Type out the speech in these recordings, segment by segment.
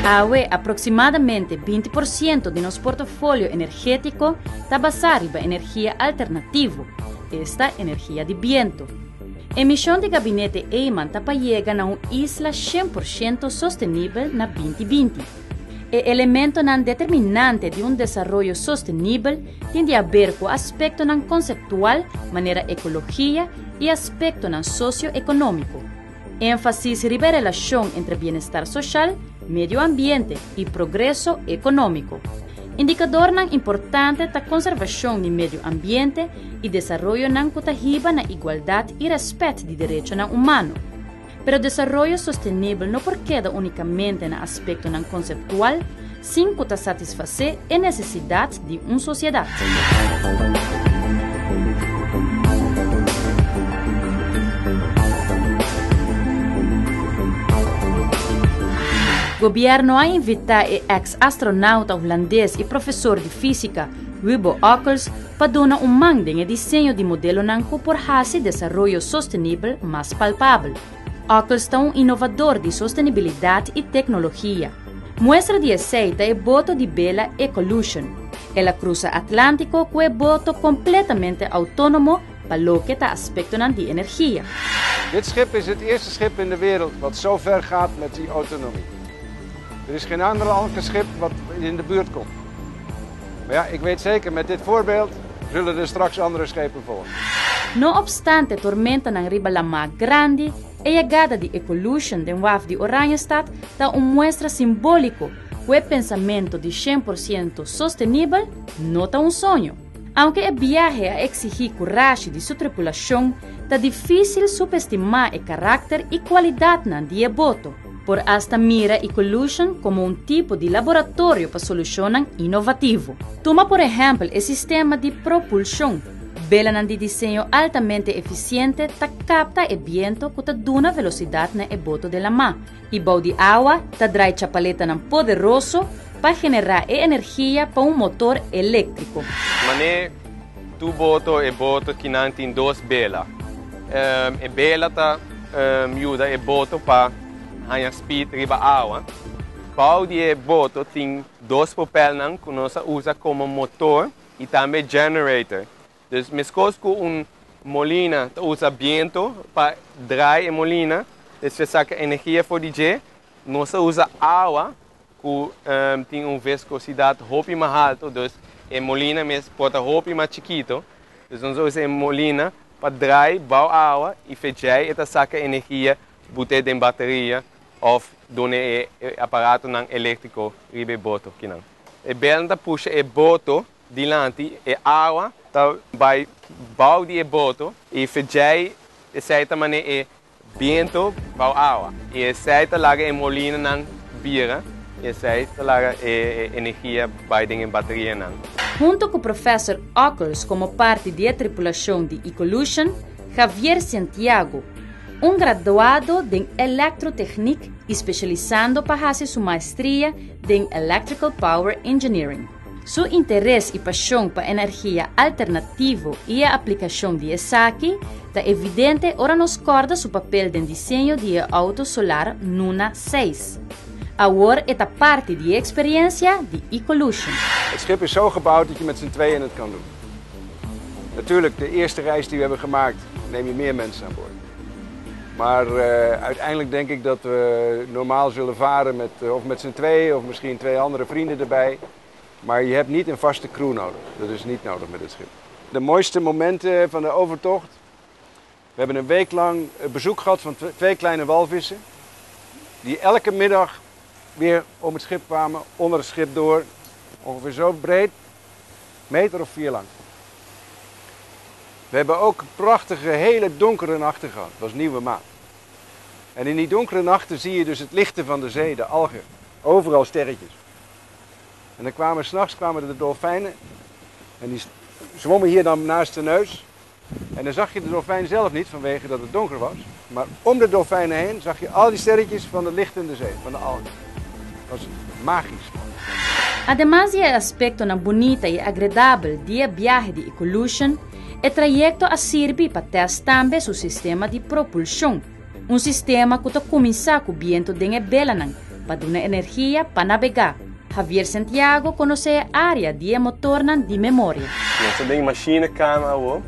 Awe, aproximadamente 20% de nosso portfólio energético está basado em energia alternativa, esta energia de viento. A missão do gabinete Eyman está para chegar a uma isla 100% sustentável na 2020. O elemento não determinante de desenvolvimento sustentável tem a ver com o aspecto não conceptual, maneira ecologia e aspecto não socioeconômico. ênfase ribe a relação entre bem-estar social, meio ambiente e progresso econômico. Indicador não importante da conservação do meio ambiente e desenvolvimento não que na igualdade e respeito de direitos humanos. Pero o desenvolvimento sustentável não queda unicamente no aspecto não conceptual, sem que satisfazer a necessidade de uma sociedade. O governo a invitar o ex-astronauta holandês e professor de física, Wubbo Ockels, para dar mando em desenho de modelo nanco por fazer desenvolvimento sustentável mais palpável. Ockels é inovador de sustentabilidade e tecnologia. Muestra de receita é boto de Bella Ecolution. Ela cruza Atlântico com o boto completamente autônomo para o que está aspecto de energia. Dit schip is het eerste schip in de wereld wat zo ver gaat met die autonomie. Er is geen ander schip wat in de buurt komt. Maar ja, ik weet zeker, met dit voorbeeld zullen er straks andere schepen volgen. No obstante tormenta na riba la mar grande, a chegada de Ecolution de WAF de Oranjestad dá muestra simbólico que o pensamento de 100% sustentável não é sonho. Aunque a viagem a exigir coragem de sua tripulação, está difícil subestimar o caráter e qualidade de boto. Por hasta mira Ecolution como tipo de laboratório para solucionar inovativo. Toma, por exemplo, o sistema de propulsão. Bela de desenho altamente eficiente ta capta o viento que ta duna velocidade na boto de la mar. E bau de água ta drai chapaleta poderoso para generar energia para motor elétrico. Mané tu boto que não tem duas bela. E bela ta ajuda boto para ganhar speed riba água. Bau de boto tem dois papéis que nós usa como motor e também generator. Dus mescos com molina usa viento para dry a molina, dus saca energia for DJ. Nós usa água que tem viscosidade hopi mais alto, dus a molina mes pode hopi mais chiquito. Dus nós usa a molina para dry, bau água e fechar e saca energia botar em bateria ou donar aparato não elétrico ribe boto que não. E bela puxa e boto dilante e água vai bau de boto e fechar de certa maneira e viento bau água e certa larga e molina não vira e certa larga e energia vai em bateria não. Junto com o professor Ockels como parte da tripulação de Ecolution, Javier Santiago, graduado em Eletrotechnic especializando para fazer sua maestria em Electrical Power Engineering. Seu interesse e paixão para energia alternativa e a aplicação de ESACI está evidente ora nos corda seu papel no desenho de auto solar Nuna 6. Agora é parte da experiência de Ecolution. Het schip is zo gebouwd dat je met z'n tweeën het kan doen. Natuurlijk, de eerste reis die we hebben gemaakt, neem je meer mensen aan boord. Maar uiteindelijk denk ik dat we normaal zullen varen of met z'n tweeën of misschien twee andere vrienden erbij. Maar je hebt niet een vaste crew nodig. Dat is niet nodig met het schip. De mooiste momenten van de overtocht. We hebben een week lang bezoek gehad van twee kleine walvissen. Die elke middag weer om het schip kwamen, onder het schip door. Ongeveer zo breed, meter of 4 lang. We hebben ook prachtige, hele donkere nachten gehad. Dat was nieuwe maan. En in die donkere nachten zie je dus het lichten van de zee, de algen. Overal sterretjes. En dan kwamen 's nachts de dolfijnen en die zwommen hier dan naast de neus. En dan zag je de dolfijn zelf niet vanwege dat het donker was. Maar om de dolfijnen heen zag je al die sterretjes van het licht in de zee, van de algen. Dat was magisch. Además de aspecto na bonita e agradável de viagem de Ecolution, o trajecto a serve para testar também seu sistema de propulsão. Sistema que começa com o viento de Belanan, para dar energia para navegar. Javier Santiago conhece a área de motor de memória. Nós temos machinekamer,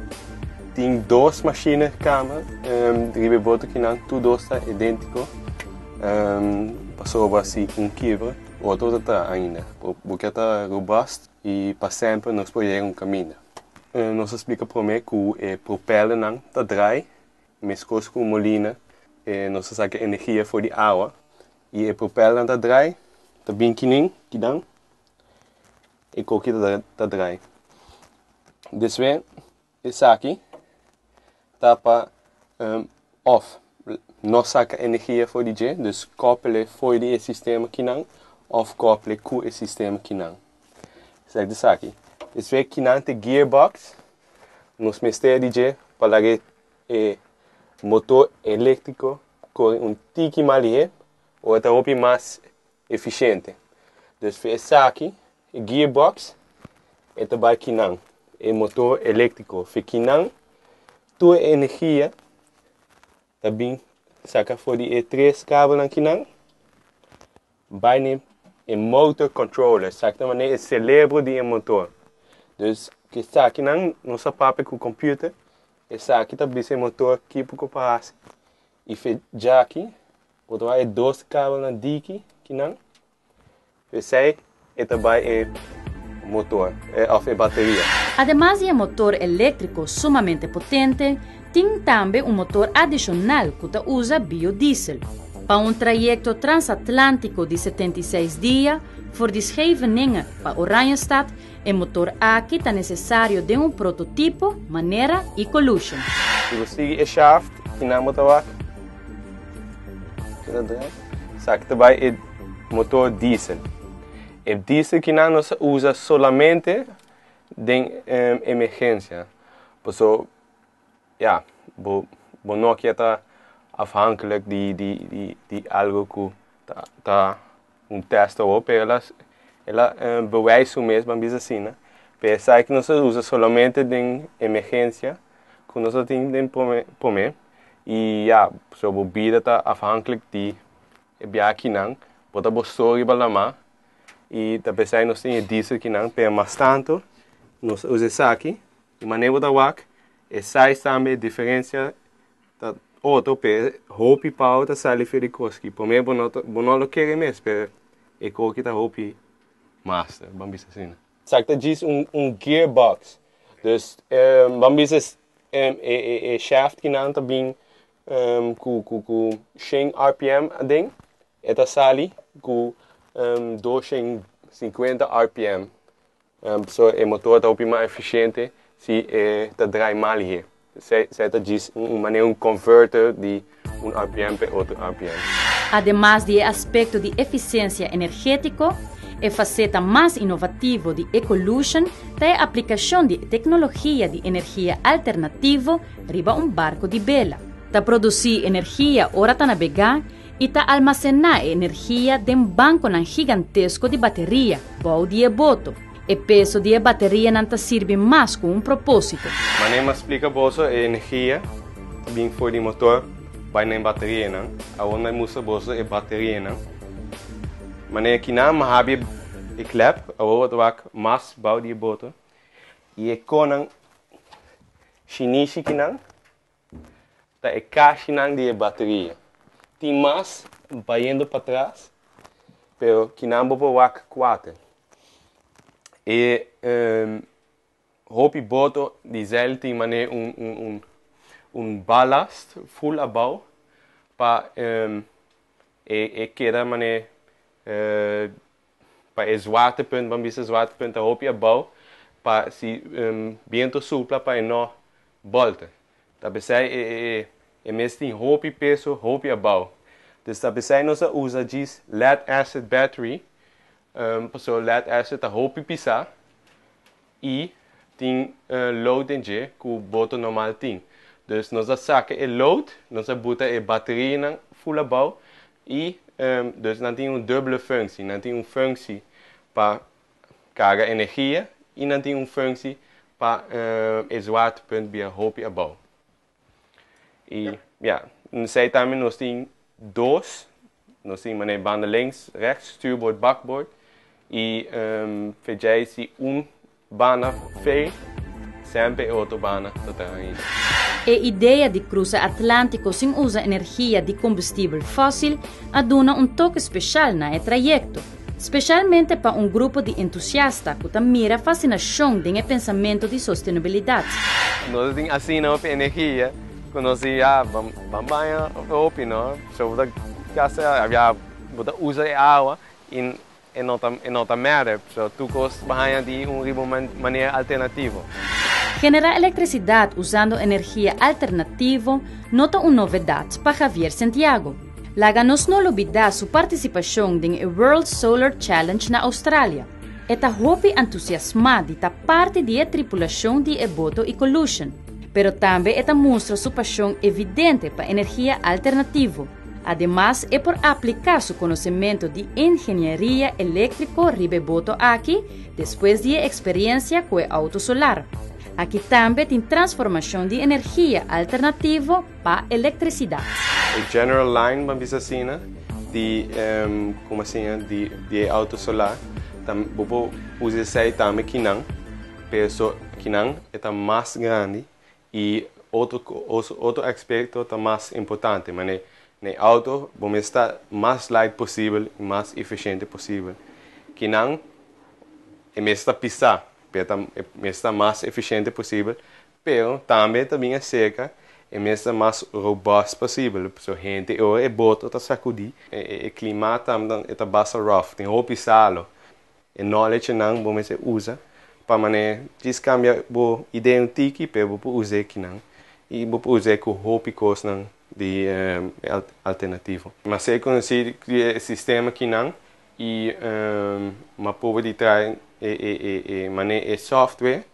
tem 2 machinekamer, die boto que não tudo está idêntico. Passou assim quebra, o outro está ainda, porque está robusto e para sempre nós podemos caminhar. Nós explica para mim que o propeller não está dry, mas com molina, nós saca energia for de água e o propeller está dry, está bem quiném, que dan, e coque está dry. Deswegen esse aqui está para off. Nós saca energia for de G, dus koppelen voor die sistema que não, of koppelen com o sistema que não. Zeg isso aqui. Deswegen que não tem gearbox, nos mistérios de para que motor elétrico com tique mais ou até mais eficiente. Dus esse aqui, o gearbox, é também que não, é motor elétrico. Für que não, tua energia também saca for die 3 kabel aqui não, vai em motor controller, saca também é o cérebro do motor. Dus que está aqui não, nossa papel com o computer, esse aqui também é motor que por comparar. E já aqui, quando vai 2 kabel na diki, que não, esse é também é motor, ou bateria. Además de motor elétrico sumamente potente, tem também motor adicional que usa biodiesel. Para trajecto transatlântico de 76 dias, voor de Scheveningen para Oranjestad, o motor aqui está necessário de prototipo, maneira e collusion. Se você shaft, que não motor saca também é motor diesel. O diesel que não se usa somente em emergência. Por ja, não que está afhankelijk de algo que está teste op, ela bewijst mesmo, mas assim, né? Pensar que não se usa somente em emergência, que nós temos de comer, e ja, so a vida está afhankelijk de aqui não, bota bostori balama, e também sai nós temos diesel que não, mas tanto nós usamos aqui, de maneira da wak, e sai também a diferença da outro pe hopi pau ta sali feri koski, por mim não quer mesmo, per e coque ta hopi master, bambis assim. Sakta diz gearbox, dus bambis shaft que não tá bem com 100 RPM a ding, e ta sali com 250 RPM. So o motor tá hopi mais eficiente se tá dry mal hier. Zij diz maneira converter de RPM para outro RPM. Además de aspecto de eficiência energética, a faceta mais inovativa de Ecolution é a aplicação de tecnologia de energia alternativa riba barco de vela. Para produzir energia ora para navegar e para armazenar energia de banco gigantesco de bateria, bom de boto. O peso de bateria não serve mais com propósito. Maneira explica bolsa a energia, bem for de motor, vai na bateria, não? Aonde musa bolsa é bateria, não? Maneira que não habe e klep, aonde vai mais bau de boto, e conan chinese que não, tá é caixa não de bateria. Tem mais vai indo para trás, pero que não vou wak 4. E hopi boto diesel tem maneira ballast full abau para queda maneira para zwaartepunt, van bisa zwaartepunt a hopi abau para se viento supla para no volta. Tabe sai mesmo tem hopi peso, hopi abau. Dus tabe sai nós usa diz lead acid battery. So lead acid a hopi pisar e tem load em G que o boto normal tem. Dus nós saca o load, nós bota a bateria na full bau e dus não tem dupla função, não tem função para carregar energia e não tem função para zwaartepunt via hopi bau. E ja, sei também nós tem dois Nós temos banda links, rechts, stuurboord, bakboord. E fazemos banda feio, sempre autobana totalmente. A ideia de cruzar Atlântico sem usar energia de combustível fóssil aduna toque especial no trajeto, especialmente para grupo de entusiastas que mira a fascinação de pensamento de sustentabilidade. Nós temos assim a energia, quando nós vamos banhar, não? So, usa água e não tá merda, so tu cos banhar de maneira alternativa. Generar eletricidade usando energia alternativa nota uma novidade para Javier Santiago. Laga nos não olvidar sua participação no World Solar Challenge na Austrália. Eta hopi entusiasmado de parte da tripulação de Eboto Ecolution, pero também eta mostra sua paixão evidente para energia alternativa. Además, é por aplicar seu conhecimento de engenharia elétrica Eboto aqui, depois de experiência com o auto solar. Aqui também tem transformação de energia alternativa para eletricidade. A general line vamos assim, como assim, de auto solar, vou usar também Kinang, pero Kinang é mais grande e outro aspecto é mais importante, mas no auto vamos estar mais light possível e mais eficiente possível. Kinang é mesmo pisar. Está mais eficiente possível, mas também é seca e mesmo mais robusto possível. So, gente, hoje é bota tá sacudir, o clima também é bastante rough, tem roupa salo, e knowledge não vamos usar para maneira descambiar a ideia antiga para usar aqui não e usar com roupa coisa de alternativo. Mas se conhecer o sistema aqui não e uma prova de trazer e software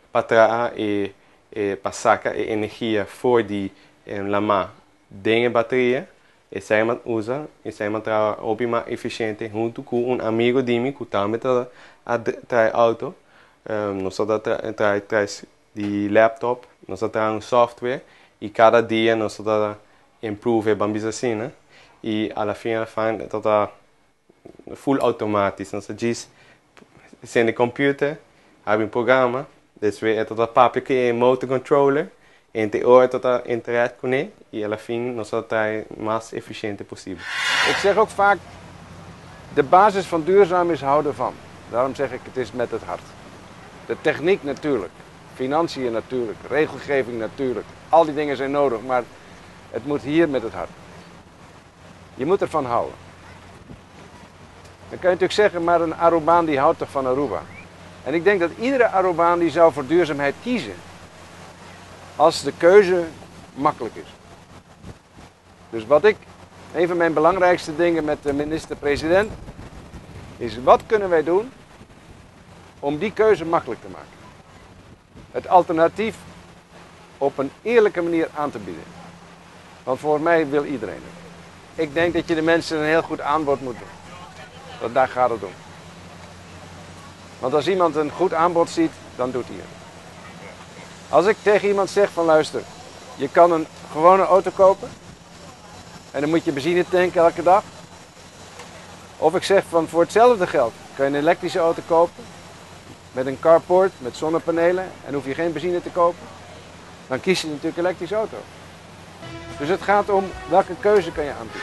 para sacar energia fora de lama dentro da bateria e sai usa e sai trabalha mais eficiente junto com amigo de mim que também traz auto nós traz de laptop nós traz software e cada dia nós improve bambis assim né e alla fine full automático nós diz sem o computer, há programa, depois é toda a papel que é motor controller, entre hora toda internet com ele e ao fim nós traz mais eficiente possível. Ik zeg ook vaak, de basis van duurzaam is houden van. Daarom zeg ik, het is met het hart. De techniek natuurlijk, financiën natuurlijk, regelgeving natuurlijk. Al die dingen zijn nodig, maar het moet hier met het hart. Je moet ervan houden. Dan kan je natuurlijk zeggen, maar een Arubaan die houdt toch van Aruba. En ik denk dat iedere Arubaan die zou voor duurzaamheid kiezen. Als de keuze makkelijk is. Dus een van mijn belangrijkste dingen met de minister-president, is wat kunnen wij doen om die keuze makkelijk te maken. Het alternatief op een eerlijke manier aan te bieden. Want voor mij wil iedereen het. Ik denk dat je de mensen een heel goed aanbod moet doen. Want daar gaat het om. Want als iemand een goed aanbod ziet, dan doet hij het. Als ik tegen iemand zeg van luister, je kan een gewone auto kopen en dan moet je benzine tanken elke dag. Of ik zeg van voor hetzelfde geld kan je een elektrische auto kopen met een carport, met zonnepanelen en hoef je geen benzine te kopen. Dan kies je natuurlijk een elektrische auto. Dus het gaat om welke keuze kan je aanbieden.